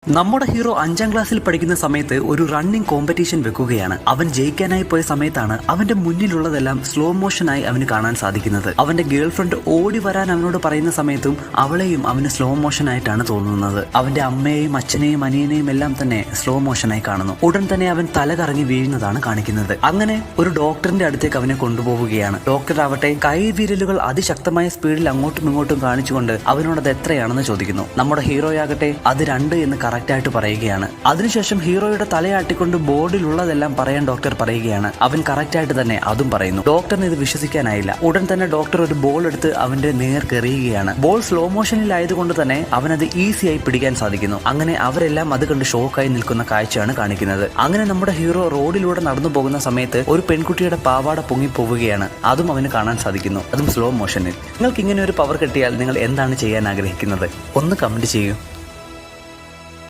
നമ്മുടെ ഹീറോ 5ാം ക്ലാസ്സിൽ പഠിക്കുന്ന സമയത്ത് ഒരു റണ്ണിംഗ് കോമ്പറ്റീഷൻ വെക്കുകയാണ്. അവൻ ജയിക്കാനായി പോയ സമയത്താണ് അവന്റെ മുന്നിലുള്ളതെല്ലാം സ്ലോ മോഷനായി അവന് കാണാൻ സാധിക്കുന്നത്. അവന്റെ ഗേൾ ഫ്രണ്ട് ഓടി വരാൻ അവനോട് പറയുന്ന സമയത്തും അവളെയും അവന് സ്ലോ മോഷനായിട്ടാണ് തോന്നുന്നത്. അവന്റെ അമ്മയെയും അച്ഛനെയും അനിയനെയും എല്ലാം തന്നെ സ്ലോ മോഷനായി കാണുന്നു. ഉടൻ തന്നെ അവൻ തല കറങ്ങി വീഴുന്നതാണ് കാണിക്കുന്നത്. അങ്ങനെ ഒരു ഡോക്ടറിന്റെ അടുത്തേക്ക് അവനെ കൊണ്ടുപോവുകയാണ്. ഡോക്ടർ ആവട്ടെ കൈവിരലുകൾ അതിശക്തമായ സ്പീഡിൽ അങ്ങോട്ടും ഇങ്ങോട്ടും കാണിച്ചുകൊണ്ട് അവനോട് അത് എത്രയാണെന്ന് ചോദിക്കുന്നു. നമ്മുടെ ഹീറോയാകട്ടെ അത് 2 എന്ന് കറക്റ്റായിട്ട് പറയുകയാണ്. അതിനുശേഷം ഹീറോയുടെ തലയാട്ടിക്കൊണ്ട് ബോർഡിലുള്ളതെല്ലാം പറയാൻ ഡോക്ടർ പറയുകയാണ്. അവൻ കറക്റ്റായിട്ട് തന്നെ അതും പറയുന്നു. ഡോക്ടറിന് ഇത് വിശ്വസിക്കാനായില്ല. ഉടൻ തന്നെ ഡോക്ടർ ഒരു ബോൾ എടുത്ത് അവന്റെ നേർക്കെറിയുകയാണ്. ബോൾ സ്ലോ മോഷനിലായതുകൊണ്ട് തന്നെ അവനത് ഈസിയായി പിടിക്കാൻ സാധിക്കുന്നു. അങ്ങനെ അവരെല്ലാം അത് കണ്ട് ഷോക്കായി നിൽക്കുന്ന കാഴ്ചയാണ് കാണിക്കുന്നത്. അങ്ങനെ നമ്മുടെ ഹീറോ റോഡിലൂടെ നടന്നു പോകുന്ന സമയത്ത് ഒരു പെൺകുട്ടിയുടെ പാവാട പൊങ്ങിപ്പോവുകയാണ്. അതും അവന് കാണാൻ സാധിക്കുന്നു, അതും സ്ലോ മോഷനിൽ. നിങ്ങൾക്ക് ഇങ്ങനെ ഒരു പവർ കിട്ടിയാൽ നിങ്ങൾ എന്താണ് ചെയ്യാൻ ആഗ്രഹിക്കുന്നത്? ഒന്ന് കമന്റ് ചെയ്യൂ.